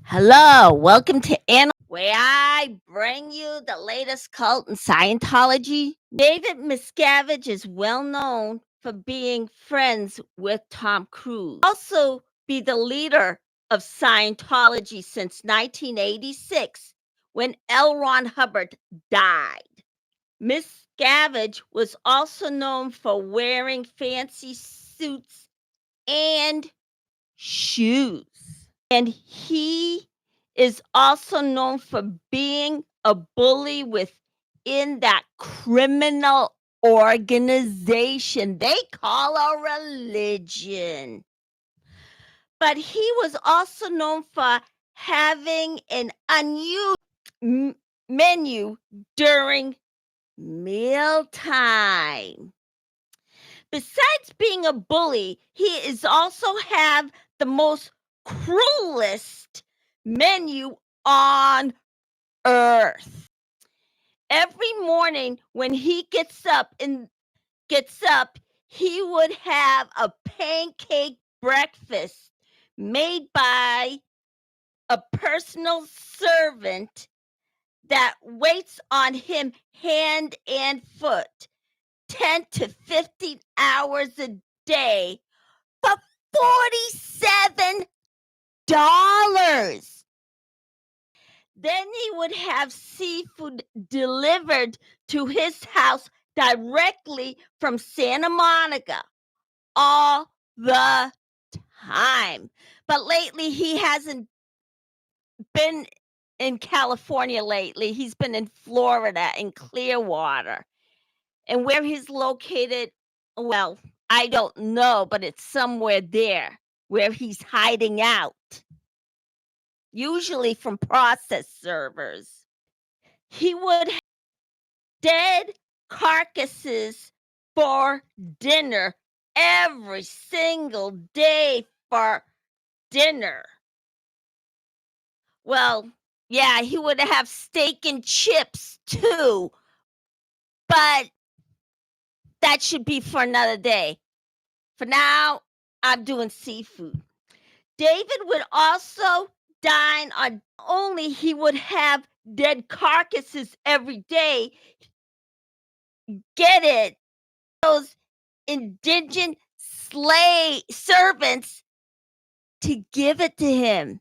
Hello, welcome to where I bring you the latest cult in Scientology. David Miscavige is well known for being friends with Tom Cruise. Also be the leader of Scientology since 1986 when L. Ron Hubbard died. Miscavige was also known for wearing fancy suits and shoes. And he is also known for being a bully within that criminal organization they call a religion. But he was also known for having an unusual menu during mealtime. Besides being a bully, he is also have the most cruelest menu on earth. Every morning when he gets up, he would have a pancake breakfast made by a personal servant that waits on him hand and foot 10 to 15 hours a day for $47. Then he would have seafood delivered to his house directly from Santa Monica all the time. But lately, he hasn't been in California lately. He's been in Florida, in Clearwater. And where he's located, well, I don't know, but it's somewhere there where he's hiding out, usually from process servers. He would have dead carcasses for dinner every single day for dinner. Well, yeah, he would have steak and chips too, but that should be for another day. For now, I'm doing seafood. David would also dine on only he would have dead carcasses every day. Get it? Those indigent slave servants to give it to him.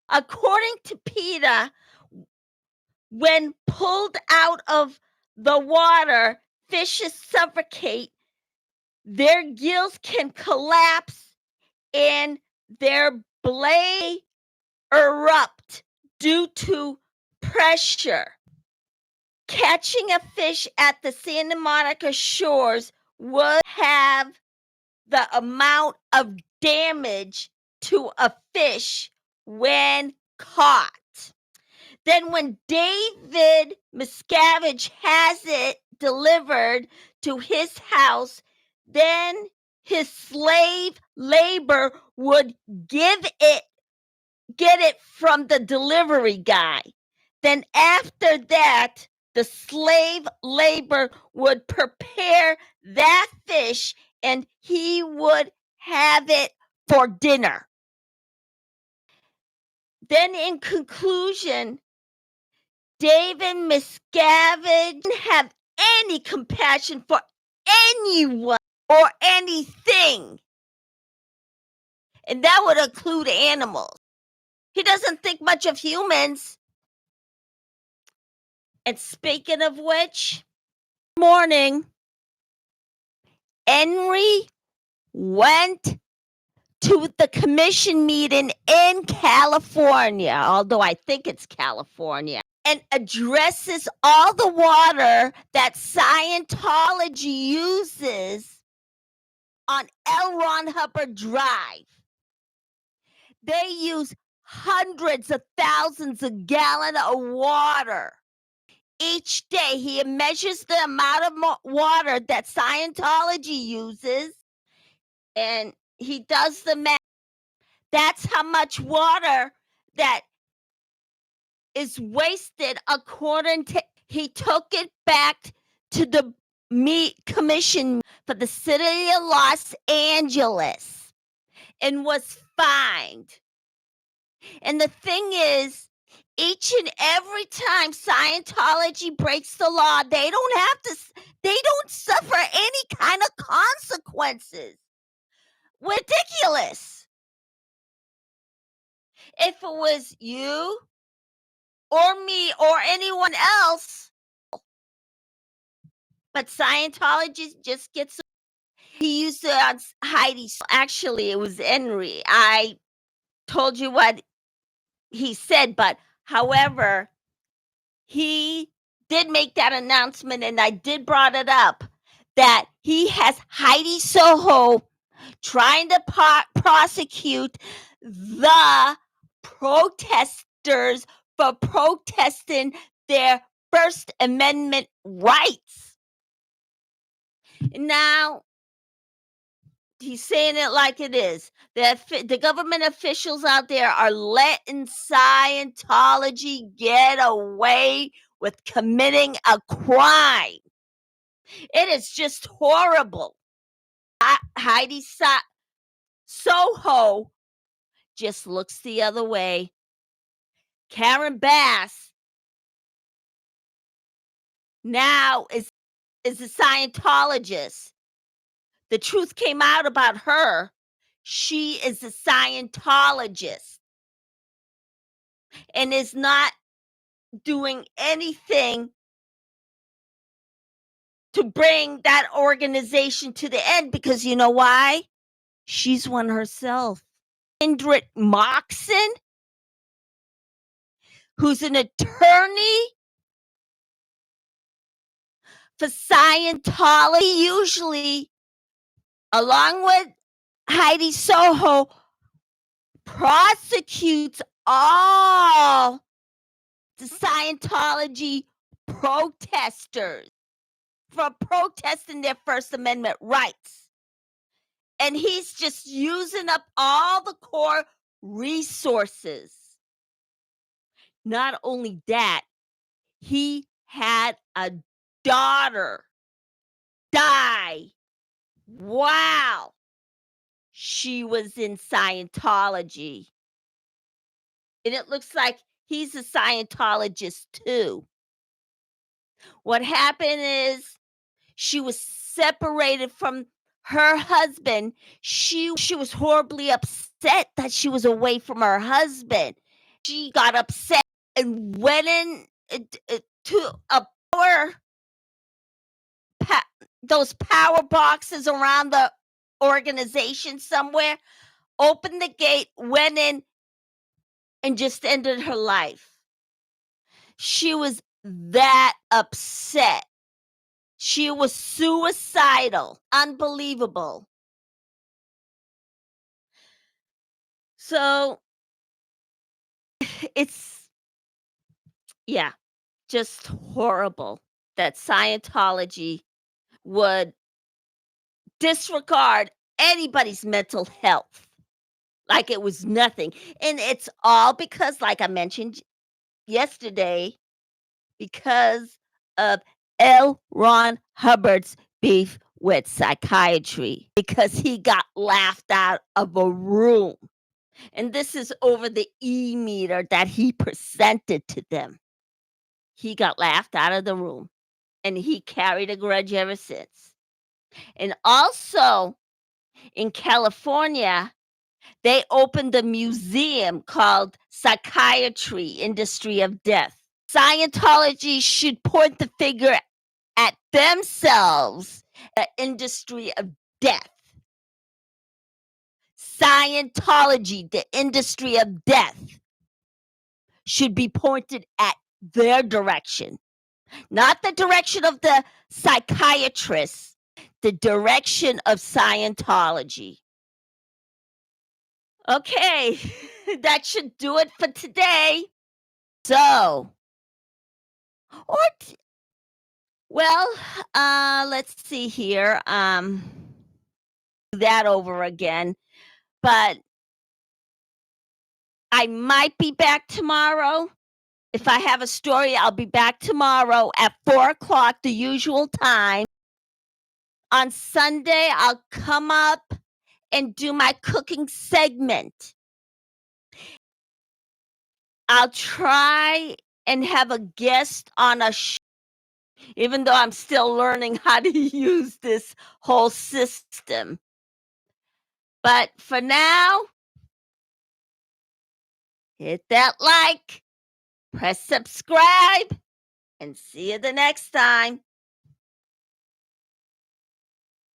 According to PETA, when pulled out of the water, fishes suffocate, their gills can collapse, and their blade erupt due to pressure. Catching a fish at the Santa Monica shores would have the amount of damage to a fish when caught. Then when David Miscavige has it delivered to his house, then his slave labor would get it from the delivery guy. Then after that, the slave labor would prepare that fish and he would have it for dinner. Then in conclusion, David Miscavige didn't have any compassion for anyone or anything. And that would include animals. He doesn't think much of humans. And speaking of which, morning, Henry went to the commission meeting in California, although I think it's California, and addresses all the water that Scientology uses on L. Ron Hubbard Drive. They use hundreds of thousands of gallons of water each day. He measures the amount of water that Scientology uses, and he does the math. That's how much water that is wasted according to. He took it back to the commission for the city of Los Angeles and was fined And the thing is, each and every time Scientology breaks the law, they don't suffer any kind of consequences. Ridiculous. If it was you or me or anyone else, but Scientology just gets. He used it on Heidi. Actually, it was Henry. I told you what he said, but however, he did make that announcement, and I did brought it up that he has Heidi Soho trying to prosecute the protesters for protesting their First Amendment rights. Now, he's saying it like it is. The government officials out there are letting Scientology get away with committing a crime. It is just horrible. Heidi Soho just looks the other way. Karen Bass now is a Scientologist. The truth came out about her. She is a Scientologist and is not doing anything to bring that organization to the end, because you know why? She's one herself. Indrid Moxon, who's an attorney for Scientology, usually, along with Heidi Soho, prosecutes all the Scientology protesters for protesting their First Amendment rights. And he's just using up all the core resources. Not only that, he had a daughter die. Wow. She was in Scientology. And it looks like he's a Scientologist too. What happened is she was separated from her husband. She was horribly upset that she was away from her husband. She got upset and went in to a those power boxes around the organization somewhere, opened the gate, went in, and just ended her life. She was that upset. She was suicidal. Unbelievable. So it's, yeah, just horrible that Scientology would disregard anybody's mental health like it was nothing. And it's all because, like I mentioned yesterday, because of L. Ron Hubbard's beef with psychiatry, because he got laughed out of a room. And this is over the e-meter that he presented to them. He got laughed out of the room, and he carried a grudge ever since. And also in California, they opened a museum called Psychiatry Industry of Death. Scientology should point the finger at themselves, the industry of death. Scientology, the industry of death, should be pointed at their direction, not the direction of the psychiatrists, the direction of Scientology. Okay, that should do it for today. So, let's see here. That over again, but I might be back tomorrow. If I have a story, I'll be back tomorrow at 4:00, the usual time. On Sunday, I'll come up and do my cooking segment. I'll try and have a guest on a show, even though I'm still learning how to use this whole system. But for now, hit that like, press subscribe, and see you the next time.